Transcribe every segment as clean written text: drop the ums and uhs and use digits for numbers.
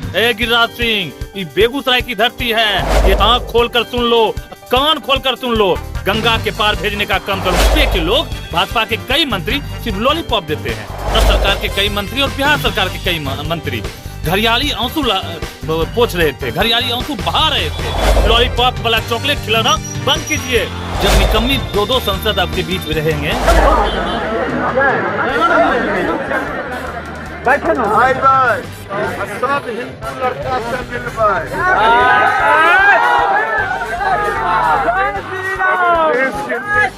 ए गिरिराज सिंह, ये बेगूसराय की धरती है, ये आंख खोलकर सुन लो, कान खोलकर सुन लो, गंगा के पार भेजने का काम करो। के लोग भाजपा के कई मंत्री सिर्फ लॉलीपॉप देते हैं। सरकार के कई मंत्री और बिहार सरकार के कई मंत्री घरियाली आंसू पोंछ रहे थे, घरियाली आंसू बहा रहे थे। लॉलीपॉप वाला चॉकलेट खिलाना बंद कीजिए। जब निकम्मी दो संसद आपके बीच में रहेंगे, बैठे ना सब हिंदू लड़का से मिलवाए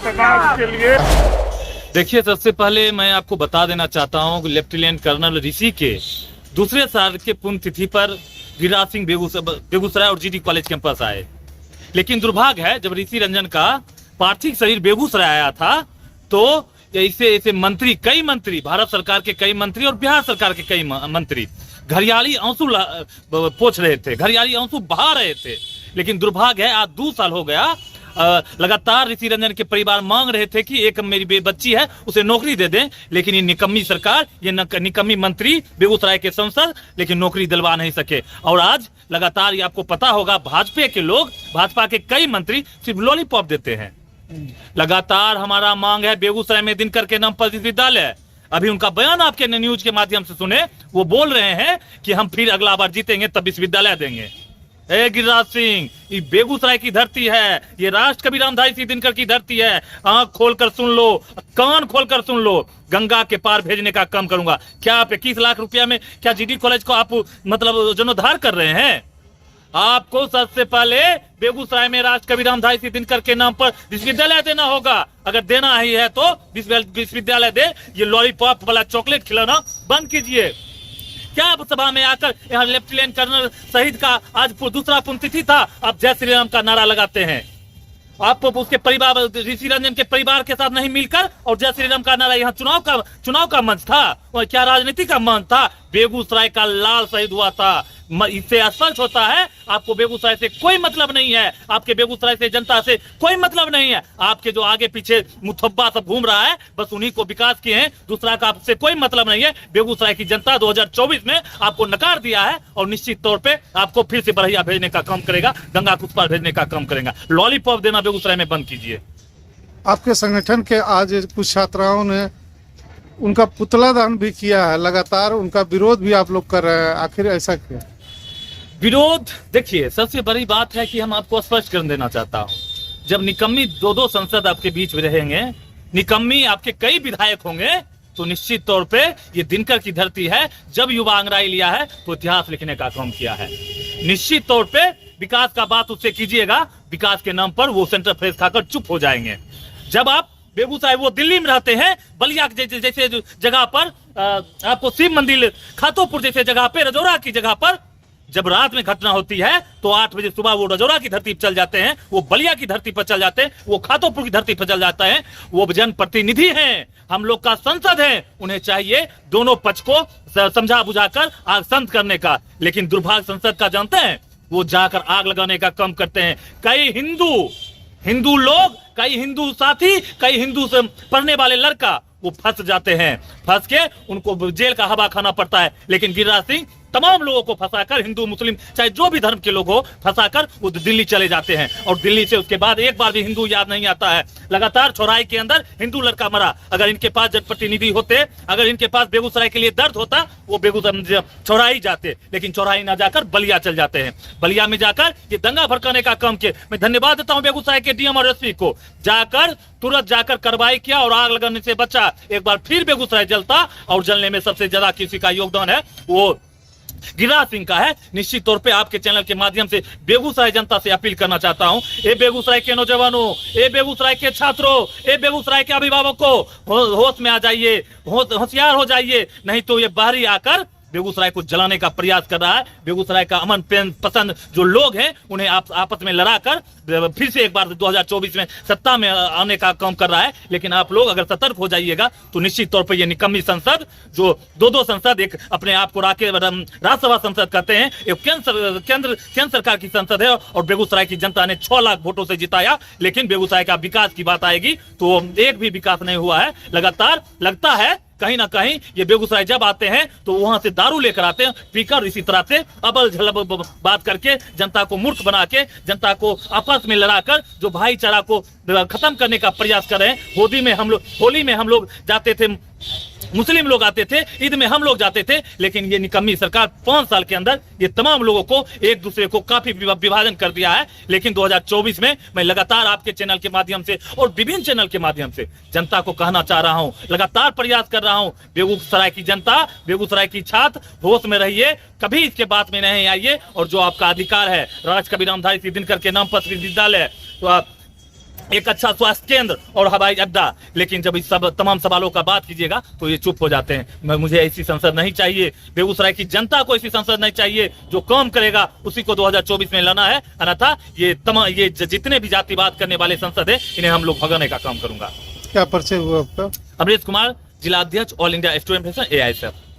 समाज के लिए। देखिए, सबसे पहले मैं आपको बता देना चाहता हूं कि लेफ्टिनेंट कर्नल ऋषि के दूसरे साल के पुण्यतिथि पर गिरिराज सिंह बेगूसराय और जीडी कॉलेज कैंपस आए। लेकिन दुर्भाग्य है, जब ऋषि रंजन का पार्थिव शरीर बेगूसराय आया था तो ऐसे मंत्री, कई मंत्री, भारत सरकार के कई मंत्री और बिहार सरकार के कई मंत्री घरियाली आंसू पोंछ रहे थे, घरियाली आंसू बहा रहे थे। लेकिन दुर्भाग्य है, आज 2 साल हो गया, लगातार ऋषि रंजन के परिवार मांग रहे थे कि एक मेरी बच्ची है उसे नौकरी दे दें, लेकिन ये निकम्मी सरकार, ये निकम्मी मंत्री बेगूसराय के सांसद लेकिन नौकरी दिलवा नहीं सके। और आज लगातार, ये आपको पता होगा, भाजपा के लोग, भाजपा के कई मंत्री सिर्फ लॉलीपॉप देते हैं। लगातार हमारा मांग है बेगूसराय में दिनकर के नाम पर विश्वविद्यालय। अभी उनका बयान आपके न्यूज के माध्यम से सुने, वो बोल रहे हैं कि हम फिर अगला बार जीतेंगे तब विश्वविद्यालय देंगे। ए गिरिराज सिंह, ये बेगूसराय की धरती है, ये राष्ट्र कवि रामधारी सिंह दिनकर की धरती है। आंख खोलकर सुन लो, कान खोलकर सुन लो, गंगा के पार भेजने का काम करूंगा। क्या आप 21 लाख रुपया में क्या जीडी कॉलेज को आप मतलब जीर्णोद्धार कर रहे हैं? आपको सबसे पहले बेगूसराय में राष्ट्र कवि रामधारी सिंह दिनकर के नाम पर विश्वविद्यालय देना होगा। अगर देना ही है तो विश्वविद्यालय दे, ये लॉलीपॉप वाला चॉकलेट खिलाना बंद कीजिए। क्या आप सभा में आकर यहाँ लेफ्टिनेंट कर्नल शहीद का आज दूसरा पुण्यतिथि था, आप जय श्री राम का नारा लगाते हैं? आप उसके परिवार, ऋषि रंजन के परिवार के साथ नहीं मिलकर और जय श्री राम का नारा, यहाँ चुनाव का मंच था और क्या राजनीति का मंच था? बेगूसराय का लाल शहीद हुआ था। इससे स्पष्ट होता है आपको बेगूसराय से कोई मतलब नहीं है, आपके बेगूसराय से जनता से कोई मतलब नहीं है। आपके जो आगे पीछे मुथब्बा सब घूम रहा है, बस उन्हीं को विकास किए हैं, दूसरा का आपसे कोई मतलब नहीं है। बेगूसराय की जनता 2024 में आपको नकार दिया है और निश्चित तौर पे आपको फिर से बढ़िया भेजने का काम करेगा, गंगा कुछ पार भेजने का काम करेगा। लॉलीपॉप देना बेगूसराय में बंद कीजिए। आपके संगठन के आज कुछ छात्राओं ने उनका पुतला दान भी किया है, लगातार उनका विरोध भी आप लोग कर रहे हैं, आखिर ऐसा क्यों? विरोध, देखिए, सबसे बड़ी बात है कि हम आपको स्पष्ट कर देना चाहता हूं, जब निकम्मी दो संसद आपके बीच में रहेंगे, निकम्मी आपके कई विधायक होंगे, तो निश्चित तौर पे ये दिनकर की धरती है। जब युवा अंग्राई लिया है तो इतिहास लिखने का काम किया है। निश्चित तौर पे विकास का बात उससे कीजिएगा, विकास के नाम पर वो सेंटर फ्रेश खाकर चुप हो जाएंगे। जब आप बेगूसराय, वो दिल्ली में रहते हैं, बलिया जैसे जगह पर, आपको शिव मंदिर, खातोपुर जैसे जगह पे, रजौरा की जगह पर जब रात में घटना होती है तो 8 बजे सुबह वो रजौरा की धरती पर चल जाते हैं, वो बलिया की धरती पर चल जाते हैं, वो खातोपुर की धरती पर चल जाता है। वो जनप्रतिनिधि हैं, हम लोग का संसद है, उन्हें चाहिए दोनों पक्ष को समझा बुझाकर आग शांत करने का। लेकिन दुर्भाग्य संसद का जानते हैं, वो जाकर आग लगाने का काम करते हैं। कई हिंदू लोग, कई हिंदू साथी, कई हिंदू से पढ़ने वाले लड़का वो फंस जाते हैं, फंस के उनको जेल का हवा खाना पड़ता है। लेकिन गिरिराज सिंह तमाम लोगों को फंसाकर, हिंदू मुस्लिम चाहे जो भी धर्म के लोग हो, फंसाकर वो दिल्ली चले जाते हैं और दिल्ली से उसके बाद एक बार भी हिंदू याद नहीं आता है। लगातार चौराहे के अंदर हिंदू लड़का मरा। अगर इनके पास जनप्रतिनिधि होते, अगर इनके पास बेगूसराय के लिए दर्द होता, वो बेगूसराय चौराही जाते, लेकिन चौराही ना जाकर बलिया चल जाते हैं। बलिया में जाकर ये दंगा भड़काने का काम किए। मैं धन्यवाद देता हूँ बेगूसराय के डीएम और एसपी को, जाकर तुरंत जाकर कार्रवाई किया और आग लगाने से बचा। एक बार फिर बेगूसराय जलता, और जलने में सबसे ज्यादा किसी का योगदान है वो गिरिराज सिंह का है। निश्चित तौर पे आपके चैनल के माध्यम से बेगूसराय जनता से अपील करना चाहता हूं, ए बेगूसराय के नौजवानों, ए बेगूसराय के छात्रों, ए बेगूसराय के अभिभावकों, होश में आ जाइए, होशियार हो जाइए, नहीं तो ये बाहरी आकर बेगूसराय को जलाने का प्रयास कर रहा है। बेगूसराय का अमन पसंद जो लोग हैं, उन्हें आपस में लड़ाकर फिर से एक बार 2024 में सत्ता में आने का काम कर रहा है। लेकिन आप लोग अगर सतर्क हो जाइएगा तो निश्चित तौर पर यह निकम्मी संसद, जो दो संसद, एक अपने आप को राज्यसभा संसद कहते हैं, एक केंद्र सरकार की संसद है, और बेगूसराय की जनता ने 6 लाख वोटों से जिताया। लेकिन बेगूसराय का विकास की बात आएगी तो एक भी विकास नहीं हुआ है। लगातार लगता है कहीं ना कहीं ये बेगूसराय जब आते हैं तो वहां से दारू लेकर आते हैं, पीकर इसी तरह से अबल झलब बात करके जनता को मूर्ख बना के, जनता को आपस में लड़ाकर जो भाईचारा को खत्म करने का प्रयास कर रहे हैं। होली में हम लोग जाते थे, मुस्लिम लोग आते थे, ईद में हम लोग जाते थे, लेकिन ये निकम्मी सरकार 5 साल के अंदर ये तमाम लोगों को एक दूसरे को काफी विभाजन कर दिया है। लेकिन 2024 में मैं लगातार आपके चैनल के माध्यम से और विभिन्न चैनल के माध्यम से जनता को कहना चाह रहा हूं, लगातार प्रयास कर रहा हूं, बेगूसराय की जनता, बेगूसराय की छात्र, होश में रहिए, कभी इसके बात में नहीं आइए। और जो आपका अधिकार है, राज कबीर रामधारी सिंह दिनकर के नाम पर विद्यालय, तो आप एक अच्छा स्वास्थ्य केंद्र और हवाई अड्डा, लेकिन जब इस सब तमाम सवालों का बात कीजिएगा तो ये चुप हो जाते हैं। मुझे ऐसी संसद नहीं चाहिए, बेगूसराय की जनता को ऐसी संसद नहीं चाहिए। जो काम करेगा उसी को 2024 में लाना है, अन्यथा ये जितने भी जातिवाद करने वाले संसद है, इन्हें हम लोग भगाने का काम करूंगा। क्या परिचय हुआ आपका? अमरीश कुमार, जिला अध्यक्ष, all India student federation, AISF।